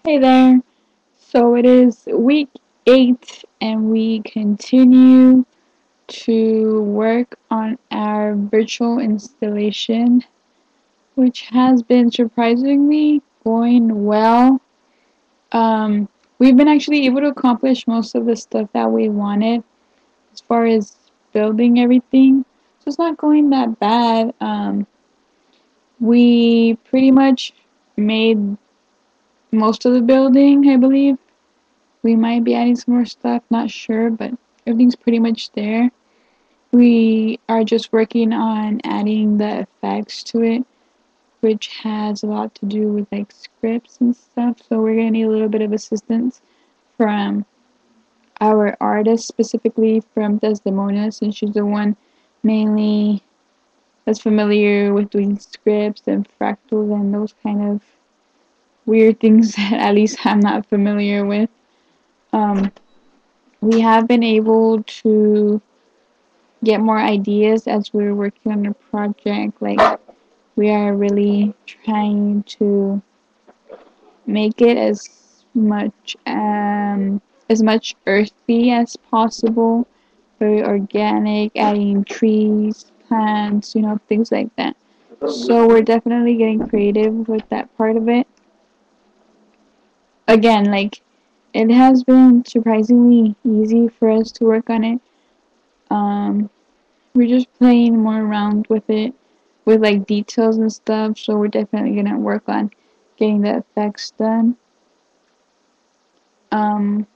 Hey there. So it is week 8, and we continue to work on our virtual installation, which has been surprisingly going well. Um, we've been actually able to accomplish most of the stuff that we wanted as far as building everything. So it's not going that bad. We pretty much made most of the building, I believe. We might be adding some more stuff, not sure, but everything's pretty much there. We are just working on adding the effects to it, which has a lot to do with like scripts and stuff. So we're gonna need a little bit of assistance from our artist, specifically from Desdemona, since she's the one mainly that's familiar with doing scripts and fractals and those kind of weird things that at least I'm not familiar with. Um, we have been able to get more ideas as we're working on a project. Like, we are really trying to make it as much earthy as possible, very organic, adding trees, plants, things like that. So we're definitely getting creative with that part of it. Again, like, it has been surprisingly easy for us to work on it. Um, we're just playing more around with it, with like details and stuff. So we're definitely gonna work on getting the effects done. Um,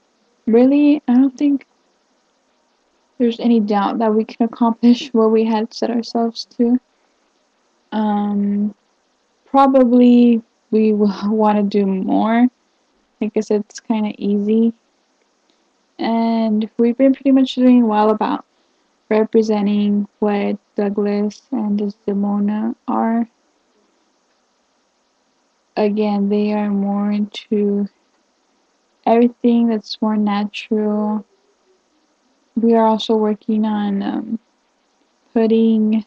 really, I don't think there's any doubt that we can accomplish what we had set ourselves to. Um, Probably we will want to do more. Like I said, it's kind of easy, and we've been pretty much doing well about representing what Douglas and Desdemona are. Again, they are more into everything that's more natural. We are also working on putting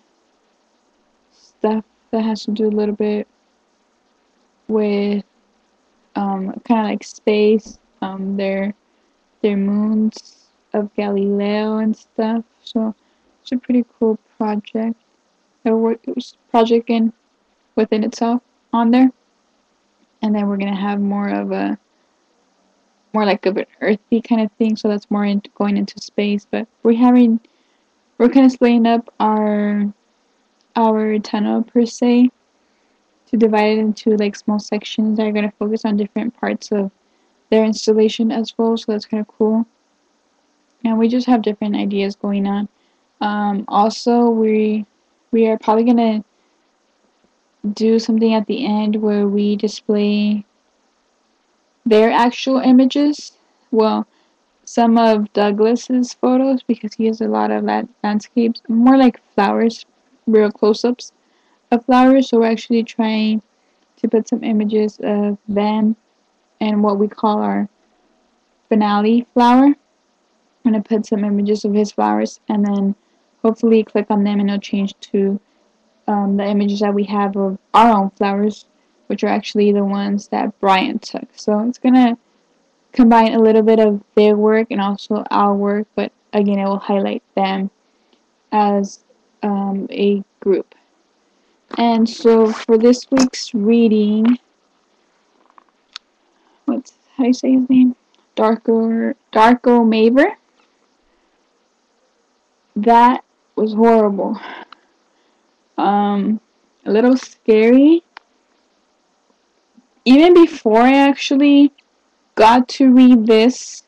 stuff that has to do a little bit with kind of like space, their moons of Galileo and stuff. So it's a pretty cool project. It was project in within itself on there, and then we're gonna have more like of an earthy kind of thing. So that's more into going into space. But we're kind of splitting up our tunnel per se to divide it into like small sections that are going to focus on different parts of their installation as well. So that's kind of cool. And we just have different ideas going on. Also, we are probably going to do something at the end where we display their actual images. Well, some of Douglas's photos, because he has a lot of landscapes, more like flowers, real close-ups of flowers. So we're actually trying to put some images of them and what we call our finale flower. I'm going to put some images of his flowers, and then hopefully click on them and it'll change to the images that we have of our own flowers, which are actually the ones that Brian took. So it's going to combine a little bit of their work and also our work, but again, it will highlight them as a group. And so for this week's reading, how do you say his name? Darko Maver. That was horrible. A little scary. Even before I actually got to read this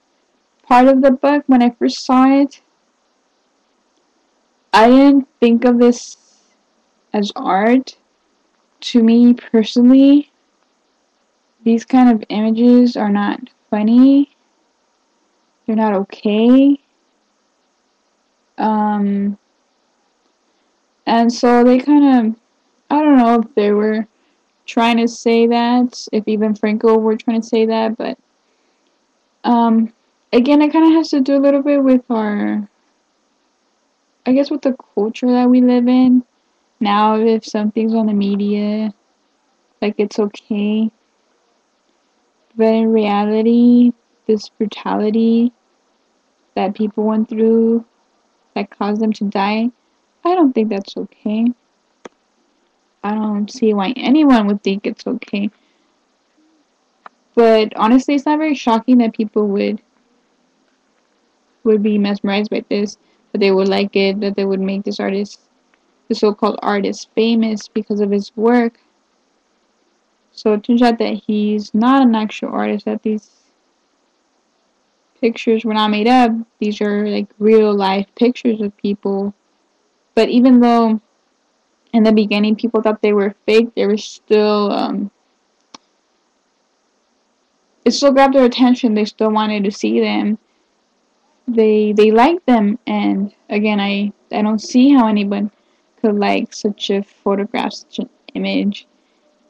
part of the book, when I first saw it, I didn't think of this as art. To me personally, these kind of images are not funny. They're not okay. Um, and so they kind of, I don't know if they were trying to say that, if even Franco were trying to say that, but um, again, it kind of has to do a little bit with I guess, with the culture that we live in. Now, if something's on the media, like, it's okay But in reality, this brutality that people went through that caused them to die, I don't think that's okay. I don't see why anyone would think it's okay. But honestly, it's not very shocking that people would be mesmerized by this, that they would like it, that they would make this artist, the so-called artist, famous because of his work. So it turns out that he's not an actual artist, that these pictures were not made up. These are like real life pictures of people. But even though in the beginning people thought they were fake, they were still, it still grabbed their attention. They still wanted to see them. They liked them. And again, I don't see how anyone could like such a photograph, such an image.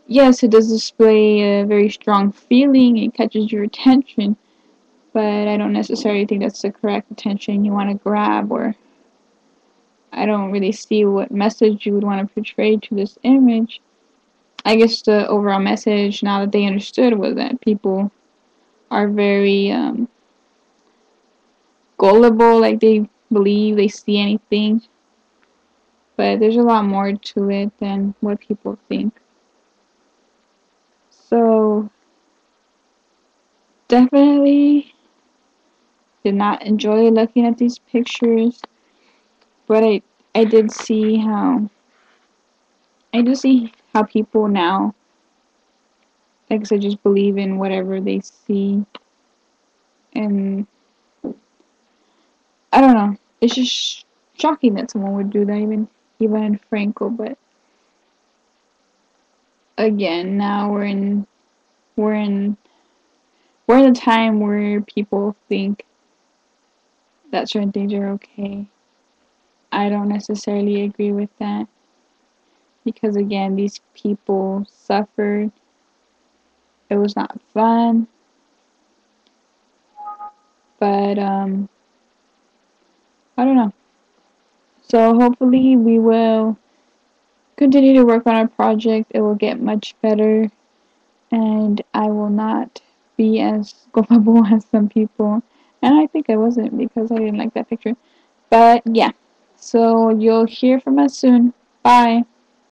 Yes, it does display a very strong feeling. It catches your attention, but I don't necessarily think that's the correct attention you want to grab, or I don't really see what message you would want to portray to this image. I guess the overall message, now that they understood, was that people are very gullible, like they believe they see anything, but there's a lot more to it than what people think. So, definitely did not enjoy looking at these pictures, but I did see how people now, like I said, just believe in whatever they see, and I don't know. It's just shocking that someone would do that, even in Franco. But again, now we're in we're in a time where people think that certain things are okay. I don't necessarily agree with that because again, these people suffered. It was not fun, but I don't know. So hopefully we will continue to work on our project. It will get much better, and I will not be as gullible as some people. And I think I wasn't because I didn't like that picture. But yeah, so you'll hear from us soon. Bye.